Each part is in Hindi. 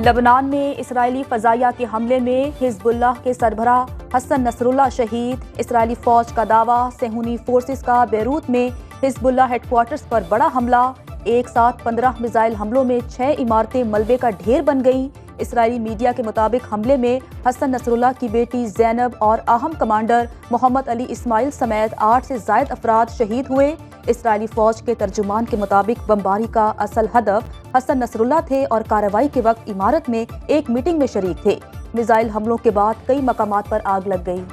लबनान में इसराइली फजाइया के हमले में हिजबुल्लाह के सरबरा हसन नसरुल्लाह शहीद। इसराइली फौज का दावा, सेहूनी फोर्सेस का बैरूत में हिजबुल्लाह हेडक्वार्टर्स पर बड़ा हमला। एक साथ 15 मिसाइल हमलों में 6 इमारतें मलबे का ढेर बन गई। इसराइली मीडिया के मुताबिक हमले में हसन नसरुल्लाह की बेटी जैनब और अहम कमांडर मोहम्मद अली इस्माइल समेत 8 से ज़ायद अफराद शहीद हुए। इसराइली फौज के तर्जुमान के मुताबिक बमबारी का असल हदफ हसन नसरुल्लाह थे और कार्रवाई के वक्त इमारत में एक मीटिंग में शरीक थे। मिसाइल हमलों के बाद कई मकामात पर आग लग गई।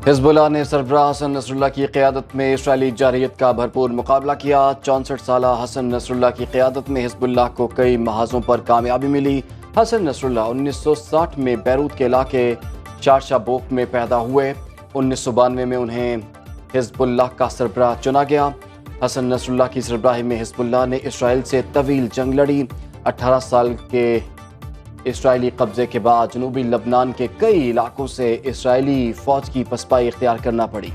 हिजबुल्लाह ने सरबराह हसन नसरुल्लाह की क़यादत में इसराइली जारहियत का भरपूर मुकाबला किया। 64 साला हसन नसरुल्लाह की क़यादत में हिजबुल्लाह को कई महाजों पर कामयाबी मिली। हसन नसरुल्लाह 1960 में बैरूत के इलाके चारशाबोक में पैदा हुए। 1992 में उन्हें हिजबुल्लाह का सरबराह चुना गया। हसन नसरुल्लाह की सरबराही में हिजबुल्लाह ने इसराइल से तवील जंग लड़ी। 18 साल के इसराइली कब्जे के बाद जनूबी लबनान के कई इलाकों से इसराइली फौज की पसपाई इख्तियार करना पड़ी।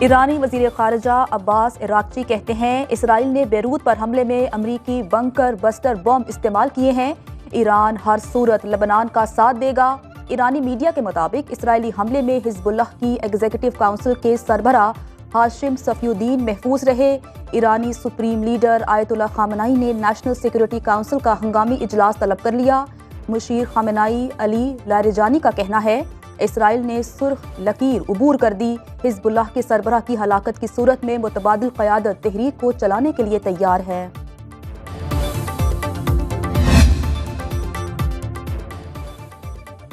ईरानी वजीर खारजा अब्बास इराक्ची कहते हैं इसराइल ने बैरूत पर हमले में अमरीकी बंकर बस्टर बम इस्तेमाल किए हैं। ईरान हर सूरत लबनान का साथ देगा। ईरानी मीडिया के मुताबिक इसराइली हमले में हिजबुल्लाह की एग्जीक्यूटिव काउंसिल के सरबरा हाशिम सफीउद्दीन महफूज रहे। ईरानी सुप्रीम लीडर आयतुल्लाह खामेनी ने नेशनल सिक्योरिटी काउंसिल का हंगामी इजलास तलब कर लिया। मुशीर खामेनी अली लारिजानी का कहना है इसराइल ने सुर्ख लकीर उबूर कर दी। हिजबुल्लाह के सरबराह की हलाकत की सूरत में मुतबादिल क़यादत तहरीक को चलाने के लिए तैयार है।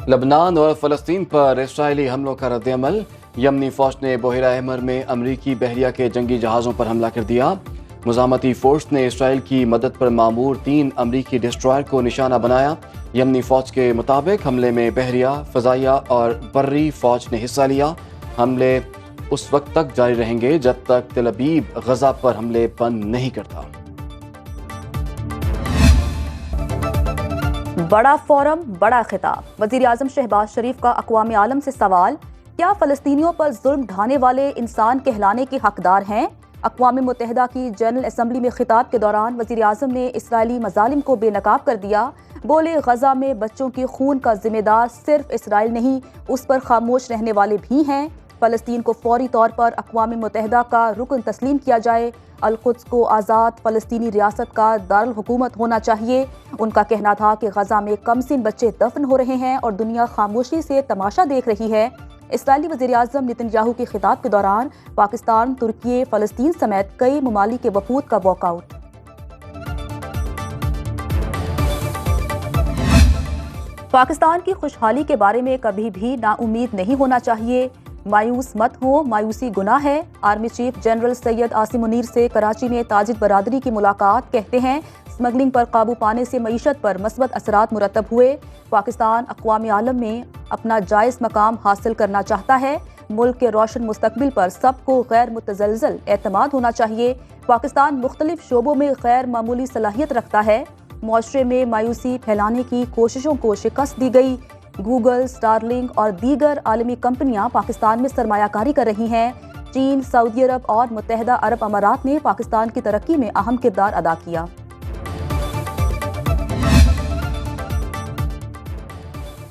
लबनान और फ़लस्तीन पर इसराइली हमलों का रद्द-ए-अमल। यमनी फौज ने बहिरा अहमर में अमरीकी बहरिया के जंगी जहाज़ों पर हमला कर दिया। मुज़ामती फोर्स ने इसराइल की मदद पर मामूर 3 अमरीकी डिस्ट्रॉयर को निशाना बनाया। यमनी फौज के मुताबिक हमले में बहरिया, फ़ज़ाइया और बर्री फौज ने हिस्सा लिया। हमले उस वक्त तक जारी रहेंगे जब तक तेल अवीव गज़ा पर हमले बंद नहीं करता। बड़ा फोरम, बड़ा खिताब। वज़ीर आज़म शहबाज शरीफ का अक़वाम आलम से सवाल, क्या फ़लस्तीनियों पर जुल्म ढाने वाले इंसान कहलाने के हकदार हैं? अक़वाम मुत्तहिदा की जनरल असम्बली में खिताब के दौरान वज़ीर आज़म ने इसराइली मज़ालिम को बेनकाब कर दिया। बोले गज़ा में बच्चों के खून का जिम्मेदार सिर्फ इसराइल नहीं, उस पर खामोश रहने वाले भी हैं। फ़लस्तीन को फौरी तौर पर अक़वाम मुत्तहिदा का रुकन तस्लीम किया जाए। अल-कुद्स को आज़ाद फ़लस्तीनी रियासत का दारुल हुकूमत होना चाहिए। उनका कहना था कि गज़ा में कमसिन बच्चे दफन हो रहे हैं और दुनिया खामोशी से तमाशा देख रही है। इसराइली वज़ीर आज़म नेतन्याहू के खिताब के दौरान पाकिस्तान, तुर्की, फ़लस्तीन समेत कई ममालिक के वफूद का वॉकआउट। पाकिस्तान की खुशहाली के बारे में कभी भी नाउम्मीद नहीं होना चाहिए। मायूस मत हो, मायूसी गुनाह है। Army chief general Syed Asim Munir से कराची में ताजिद बरादरी की मुलाकात। कहते हैं स्मगलिंग पर काबू पाने से मईशत पर मस्बत असरात मुरतब हुए। पाकिस्तान अक़वाम आलम में अपना जायज़ मकाम हासिल करना चाहता है। मुल्क के रोशन मुस्तकबिल पर सबको गैर मुतज़लज़ल एतमाद होना चाहिए। पाकिस्तान मुख्तलिफ शोबों में गैर मामूली सलाहियत रखता है। मुआशरे में मायूसी फैलाने की कोशिशों को शिकस्त दी गई। गूगल, स्टारलिंक और दीगर आलमी कंपनियां पाकिस्तान में सरमायाकारी कर रही हैं। चीन, सऊदी अरब और मुत्तहिदा अरब अमारात ने पाकिस्तान की तरक्की में अहम किरदार अदा किया।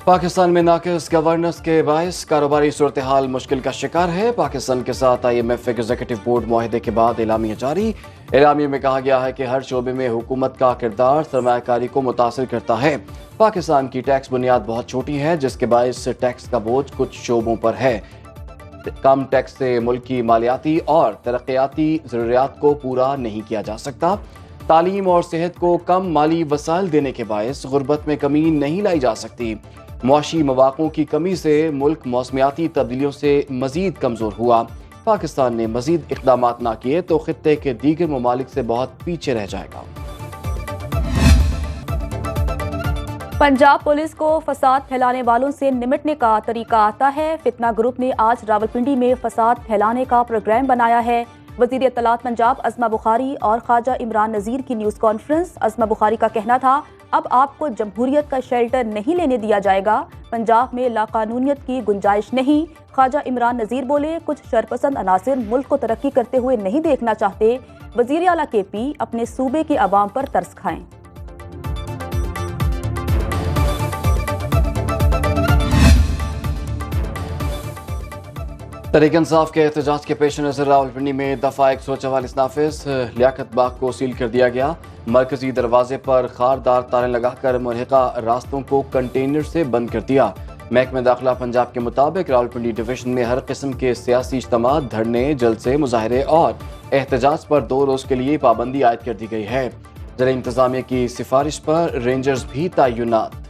पाकिस्तान में नाक़िस गवर्नेंस के बायस कारोबारी सूरत हाल मुश्किल का शिकार है। पाकिस्तान के साथ IMF एग्जीक्यूटिव बोर्ड मुआहदे के बाद एलामिया जारी। एलामिया में कहा गया है कि हर शोबे में हुकूमत का किरदार सरमायाकारी को मुतासिर करता है। पाकिस्तान की टैक्स बुनियाद बहुत छोटी है, जिसके बायस टैक्स का बोझ कुछ शोबों पर है। कम टैक्स से मुल्क की मालियाती और तरक्याती ज़रूरियात को पूरा नहीं किया जा सकता। तालीम और सेहत को कम माली वसाइल देने के बायस गुर्बत में कमी नहीं लाई जा सकती। मुआशी मौक़ों की कमी से मुल्क मौसमियाती तब्दीलियों से मजीद कमज़ोर हुआ। पाकिस्तान ने मजीद इक़दामात ना किए तो खित्ते के दीगर ममालिक से बहुत पीछे रह जाएगा। पंजाब पुलिस को फसाद फैलाने वालों से निमटने का तरीका आता है। फितना ग्रुप ने आज रावलपिंडी में फसाद फैलाने का प्रोग्राम बनाया है। वज़ीर इत्तलात पंजाब अज़मा बुखारी और ख्वाजा इमरान नज़ीर की न्यूज़ कॉन्फ्रेंस। अज़मा बुखारी का कहना था अब आपको जमहूरियत का शेल्टर नहीं लेने दिया जाएगा। पंजाब में लाकानूनियत की गुंजाइश नहीं। ख्वाजा इमरान नज़ीर बोले, कुछ शरपसंद अनासिर मुल्क को तरक्की करते हुए नहीं देखना चाहते। वज़ीर आला KP अपने सूबे के अवाम पर तरस खाएं। तहरीक इंसाफ के एहतजाज के पेश नज़र रावलपिंडी में दफ़ा 144 नाफिज लियाकत बाग को सील कर दिया गया। मरकजी दरवाजे पर खारदार ताले लगाकर मुल्हिका रास्तों को कंटेनर से बंद कर दिया। महकमे दाखिला पंजाब के मुताबिक रावलपिंडी डिवीजन में हर किस्म के सियासी इज्तिमा, धरने, जलसे, मुजाहरे और एहतजाज पर 2 रोज़ के लिए पाबंदी आयद कर दी गई है। ज़िला इंतज़ामिया की सिफारिश पर रेंजर्स भी तैनात।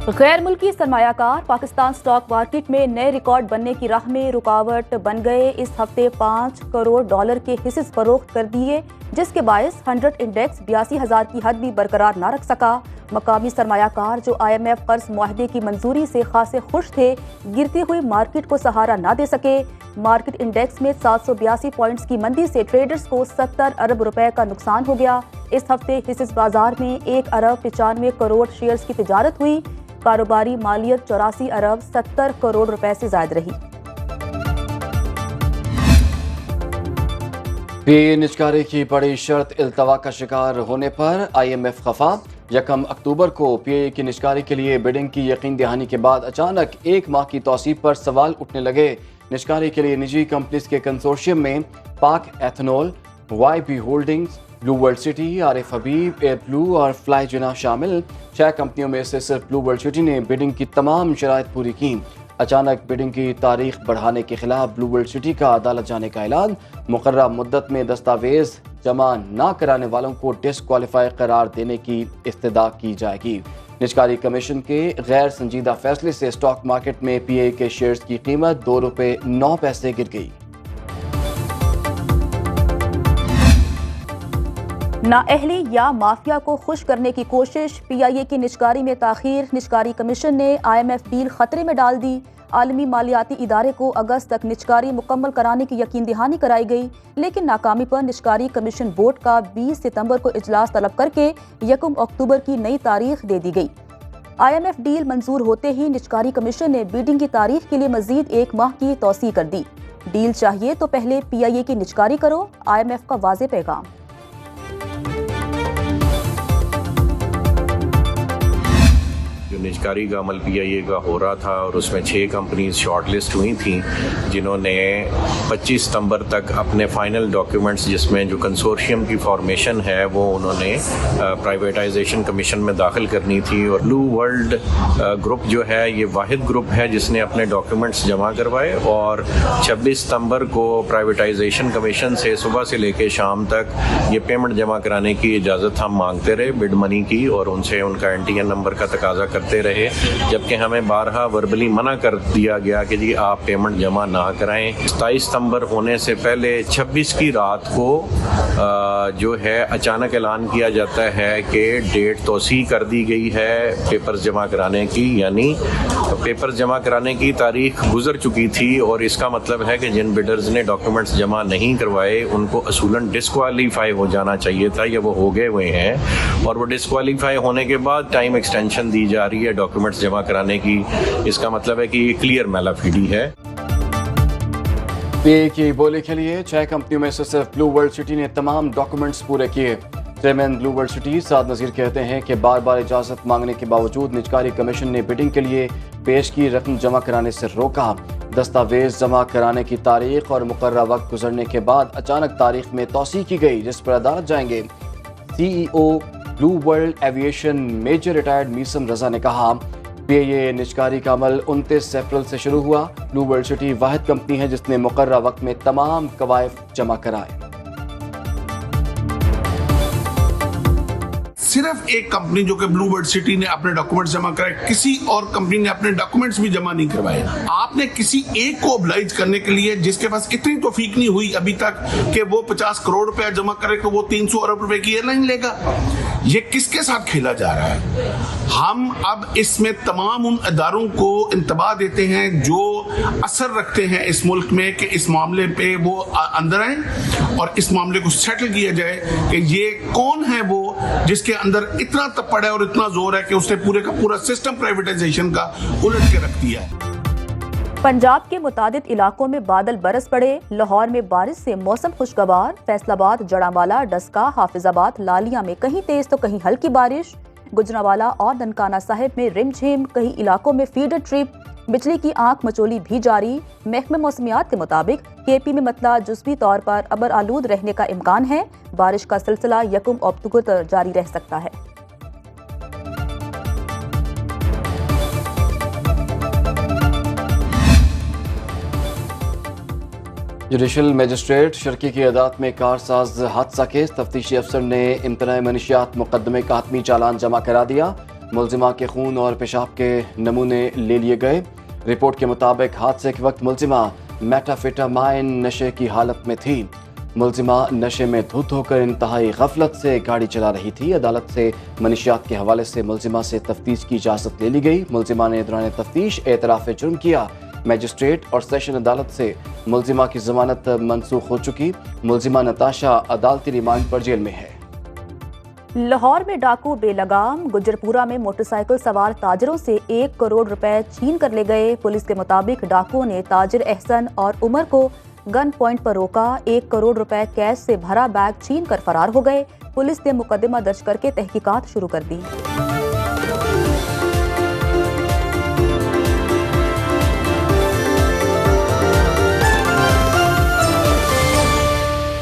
गैर मुल्की सरमायाकार पाकिस्तान स्टॉक मार्केट में नए रिकॉर्ड बनने की राह में रुकावट बन गए। इस हफ्ते $5 करोड़ के हिस्से फरोख्त कर दिए, जिसके बायस 100 इंडेक्स 82,000 की हद भी बरकरार न रख सका। मकामी सरमायाकार जो IMF कर्ज मुआहदे की मंजूरी से खासे खुश थे, गिरती हुई मार्केट को सहारा न दे सके। मार्केट इंडेक्स में 782 पॉइंट्स की मंदी से ट्रेडर्स को 70 अरब रुपए का नुकसान हो गया। इस हफ्ते हिस्से बाजार में 1 अरब 95 करोड़ शेयर्स की तिजारत हुई। कारोबारी मालियत 84 अरब 70 करोड़ रुपए से ज्यादा रही। PAA निजकारी की बड़ी शर्त इल्तवा का शिकार होने पर IMF खफा। 1 अक्टूबर को PAA की निजकारी के लिए बिडिंग की यकीन दहानी के बाद अचानक 1 माह की तौसीब पर सवाल उठने लगे। निजकारी के लिए निजी कंपनीज के कंसोर्शियम में Pak ethanol, YB holdings, blue world city, Arif Habib, air blue और फ्लाई जिना शामिल 6 कंपनियों में से सिर्फ ब्लू वर्ल्ड सिटी ने बिडिंग की तमाम शराइत पूरी की। अचानक बिडिंग की तारीख बढ़ाने के खिलाफ ब्लू वर्ल्ड सिटी का अदालत जाने का ऐलान। मुकर्ररा मुद्दत में दस्तावेज जमा न कराने वालों को डिस्क्वालीफाई करार देने की इस्तदा की जाएगी। निजकारी कमीशन के गैर संजीदा फैसले से स्टॉक मार्केट में PAA के शेयर्स की कीमत ₹2.09 गिर गई। नाअहली या माफिया को खुश करने की कोशिश। PIA की निजकारी में ताखीर। निजकारी कमीशन ने IMF डील खतरे में डाल दी। आलमी मालियाती इदारे को अगस्त तक निजकारी मुकम्मल कराने की यकीन दहानी कराई गई, लेकिन नाकामी पर निजकारी कमीशन बोर्ड का 20 सितंबर को इजलास तलब करके 1 अक्टूबर की नई तारीख दे दी गई। IMF डील मंजूर होते ही निजकारी कमीशन ने बिडिंग की तारीख के लिए मजीद 1 माह की तौसीह कर दी। डील चाहिए तो पहले PIA की निजकारी करो, IMF का वाज़े पैगाम। निजकारी का अमल PIA का हो रहा था और उसमें 6 कंपनीज शॉर्टलिस्ट हुई थी, जिन्होंने 25 सितंबर तक अपने फाइनल डॉक्यूमेंट्स, जिसमें जो कंसोर्शियम की फॉर्मेशन है वो उन्होंने प्राइवेटाइजेशन कमीशन में दाखिल करनी थी। और ब्लू वर्ल्ड ग्रुप जो है ये वाहिद ग्रुप है जिसने अपने डॉक्यूमेंट्स जमा करवाए और 26 सितंबर को प्राइवेटाइजेशन कमीशन से सुबह से लेकर शाम तक ये पेमेंट जमा कराने की इजाज़त हम मांगते रहे बिड मनी की, और उनसे उनका NTN नंबर का तकाजा करते रहे, जबकि हमें बारहा वर्बली मना कर दिया गया कि जी आप पेमेंट जमा ना कराएं। 27 सितंबर होने से पहले 26 की रात को जो है अचानक ऐलान किया जाता है कि डेट तोसी कर दी गई है पेपर्स जमा कराने की, यानी पेपर्स जमा कराने की तारीख गुजर चुकी थी। और इसका मतलब है कि जिन बिडर्स ने डॉक्यूमेंट्स जमा नहीं करवाए उनको असूलन डिस्क्वालीफाई हो जाना चाहिए था, या वो हो गए हुए हैं, और वो डिस्क्वालीफाई होने के बाद टाइम एक्सटेंशन दी जा रही है डॉक्यूमेंट्स जमा कराने की। इसका मतलब है कि ये क्लियर मैलाफिडी है। PAA की बोली के लिए 6 कंपनियों में से सिर्फ ब्लू वर्ल्ड सिटी ने तमाम डॉक्यूमेंट्स पूरे किए। चेयरमैन ब्लू वर्ल्ड सिटी साद नज़ीर कहते हैं कि बार बार इजाज़त मांगने के बावजूद निजकारी कमीशन ने बिडिंग के लिए पेश की रकम जमा कराने से रोका। दस्तावेज जमा कराने की तारीख और मुकर्ररा वक्त गुजरने के बाद अचानक तारीख में तौसीह की गई, जिस पर अदालत जाएंगे। CEO blue world aviation major retired Meesam Raza ने कहा, PAA निजकारी का अमल 29 अप्रैल से शुरू हुआ। ब्लू वर्ल्ड सिटी वाहिद कंपनी है जिसने मुकर्ररा वक्त में तमाम कवायद जमा कराए। सिर्फ एक कंपनी जो कि ब्लू वर्ल्ड सिटी ने अपने डॉक्यूमेंट्स जमा कराए, किसी और कंपनी ने अपने डॉक्यूमेंट्स भी जमा नहीं करवाए। आपने किसी एक को ऑब्लाइज करने के लिए जिसके पास इतनी तौफीक नहीं हुई अभी तक कि वो 50 करोड़ रुपया जमा करे तो वो 300 अरब रुपए की एयरलाइन लेगा। ये किसके साथ खेला जा रहा है? हम अब इसमें तमाम उन अदारों को इंतबाह देते हैं जो असर रखते हैं इस मुल्क में कि इस मामले पे वो अंदर आए और इस मामले को सेटल किया जाए कि ये कौन है वो जिसके अंदर इतना तपड़ है और इतना जोर है कि उसने पूरे का पूरा सिस्टम प्राइवेटाइजेशन का उलट के रख दिया है। पंजाब के मुतादिद इलाकों में बादल बरस पड़े। लाहौर में बारिश से मौसम खुशगवार। फैसलाबाद, जड़ांवाला, डस्का, हाफिजाबाद, लालिया में कहीं तेज तो कहीं हल्की बारिश। गुजरांवाला और ननकाना साहिब में रिमझिम, कई इलाकों में फीडर ट्रिप। बिजली की आंख मचोली भी जारी। महकमे मौसमियात के मुताबिक केपी में मतला जुज़वी तौर पर अबर आलूद रहने का इम्कान है। बारिश का सिलसिला 1 अक्टूबर तक जारी रह सकता है। जुडिशल मजिस्ट्रेट शर्की की अदालत में कारसाज हादसा केस। तफ्तीशी अफसर ने इम्तनाए मनशियात मुकदमे का हतमी चालान जमा करा दिया। मुलजिमा के खून और पेशाब के नमूने ले लिए गए। रिपोर्ट के मुताबिक हादसे के वक्त मुलजिमा मेटाफेटामाइन नशे की हालत में थी। मुलजिमा नशे में धुत होकर इंतहाई गफलत से गाड़ी चला रही थी। अदालत से मनशियात के हवाले से मुलजिमा से तफ्तीश की इजाज़त ले ली गई। मुलजिमा ने दौरान तफ्तीश एतराफ़ जुर्म किया। मैजिस्ट्रेट और सेशन अदालत से मुलजिमा की जमानत मनसूख हो चुकी। मुलजिमा नताशा अदालती रिमांड पर जेल में है। लाहौर में डाकू बेलगाम। गुजरपुरा में मोटरसाइकिल सवार ताजरों से 1 करोड़ रुपए छीन कर ले गए। पुलिस के मुताबिक डाकुओं ने ताजिर एहसन और उमर को गन पॉइंट पर रोका। 1 करोड़ रुपए कैश से भरा बैग छीन कर फरार हो गए। पुलिस ने मुकदमा दर्ज करके तहकीकात शुरू कर दी।